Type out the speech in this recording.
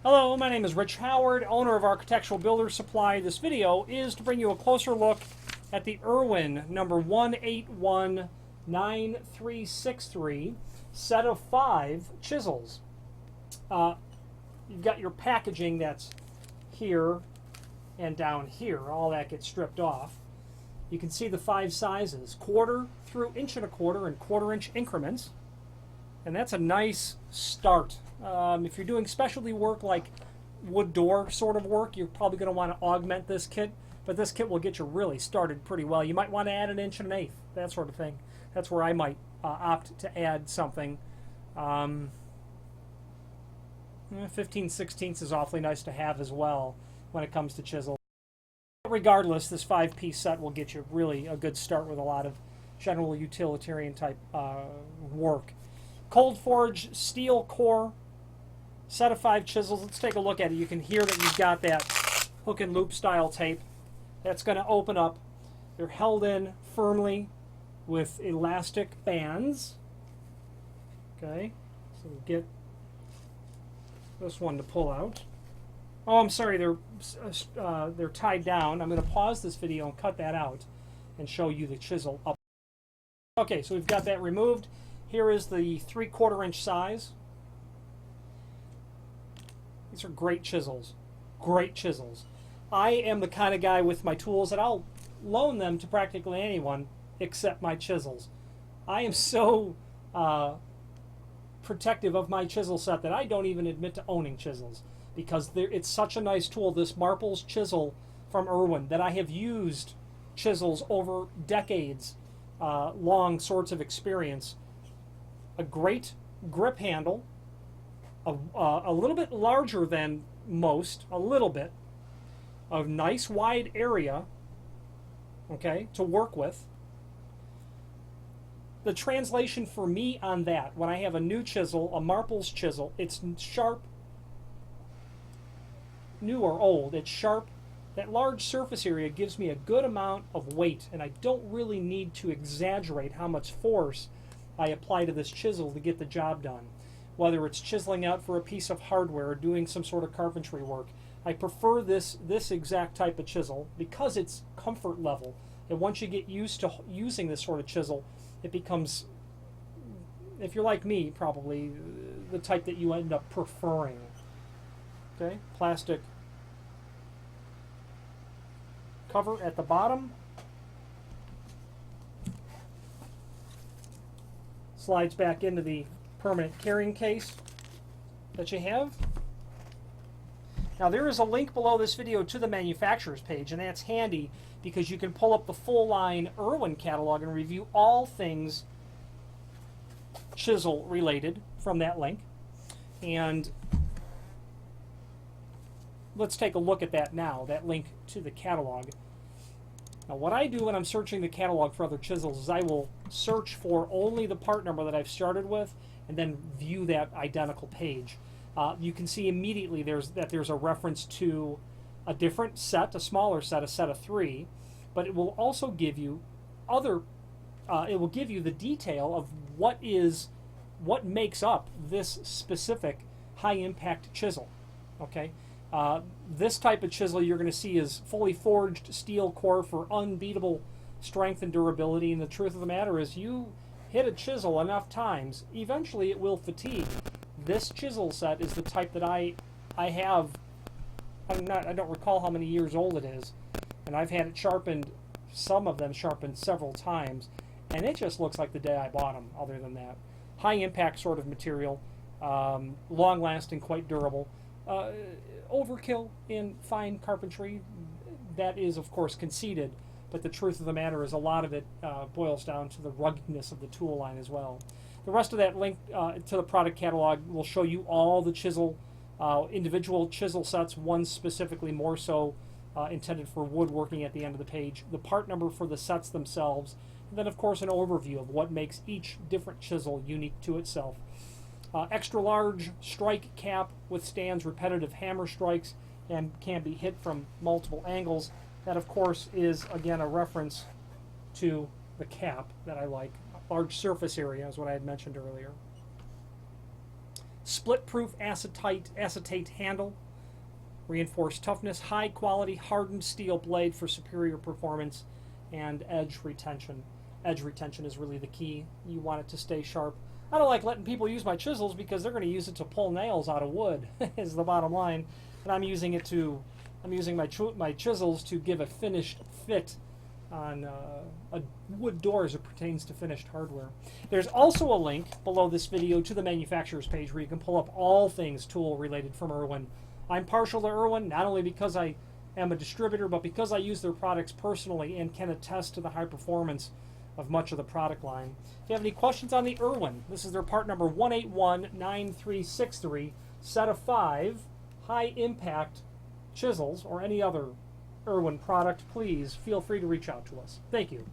Hello, my name is Rich Howard, owner of Architectural Builder Supply. This video is to bring you a closer look at the Irwin number 1819363 set of 5 chisels. You've got your packaging that's here and down here. All that gets stripped off. You can see the 5 sizes, 1/4 through 1.25 and 1/4 increments. And that's a nice start. If you're doing specialty work like wood door sort of work, you're probably going to want to augment this kit, but this kit will get you really started pretty well. You might want to add 1 1/8, that sort of thing. That's where I might opt to add something. 15/16 is awfully nice to have as well when it comes to chisel. Regardless, this 5-piece set will get you really a good start with a lot of general utilitarian type work. Cold forged steel core, set of 5 chisels. Let's take a look at it. You can hear that you've got that hook and loop style tape. That's going to open up. They're held in firmly with elastic bands. Okay, so we get this one to pull out. Oh, I'm sorry, they're tied down. I'm going to pause this video and cut that out and show you the chisel up. Okay, so we've got that removed. Here is the 3/4 inch size. These are great chisels. Great chisels. I am the kind of guy with my tools that I'll loan them to practically anyone except my chisels. I am so protective of my chisel set that I don't even admit to owning chisels because it's such a nice tool. This Marples chisel from Irwin that I have used chisels over decades long sorts of experience. A great grip handle, a little bit larger than most, a little bit, a nice wide area, okay, to work with. The translation for me on that, when I have a new chisel, a Marples chisel, it's sharp, new or old, it's sharp. That large surface area gives me a good amount of weight, and I don't really need to exaggerate how much force I apply to this chisel to get the job done. Whether it's chiseling out for a piece of hardware or doing some sort of carpentry work, I prefer this exact type of chisel because it's comfort level. And once you get used to using this sort of chisel, it becomes, if you're like me, probably the type that you end up preferring. Okay, plastic cover at the bottom. Slides back into the permanent carrying case that you have. Now there is a link below this video to the manufacturer's page, and that's handy because you can pull up the full line Irwin catalog and review all things chisel related from that link. And let's take a look at that now, that link to the catalog. Now what I do when I'm searching the catalog for other chisels is I will search for only the part number that I've started with and then view that identical page. You can see immediately there's a reference to a different set, a smaller set, a set of 3, but it will also give you it will give you the detail of what makes up this specific high impact chisel. Okay. This type of chisel you're going to see is fully forged steel core for unbeatable strength and durability, and the truth of the matter is you hit a chisel enough times, eventually it will fatigue. This chisel set is the type that I have. I don't recall how many years old it is, and I've had it sharpened, some of them sharpened several times, and it just looks like the day I bought them. Other than that, high impact sort of material, long lasting, quite durable. Overkill in fine carpentry, that is of course conceded, but the truth of the matter is a lot of it boils down to the ruggedness of the tool line as well. The rest of that link to the product catalog will show you all the chisel, individual chisel sets, one specifically more so intended for woodworking at the end of the page, the part number for the sets themselves, and then of course an overview of what makes each different chisel unique to itself. Extra large strike cap withstands repetitive hammer strikes and can be hit from multiple angles. That of course is again a reference to the cap that I like. Large surface area is what I had mentioned earlier. split-proof acetate handle, reinforced toughness, high quality hardened steel blade for superior performance, and edge retention. Edge retention is really the key. You want it to stay sharp. I don't like letting people use my chisels because they're going to use it to pull nails out of wood, is the bottom line. And I'm using my chisels to give a finished fit on a wood door as it pertains to finished hardware. There's also a link below this video to the manufacturer's page where you can pull up all things tool related from Irwin. I'm partial to Irwin, not only because I am a distributor, but because I use their products personally and can attest to the high performance of much of the product line. If you have any questions on the Irwin, this is their part number 1819363, set of 5 high impact chisels, or any other Irwin product, please feel free to reach out to us. Thank you.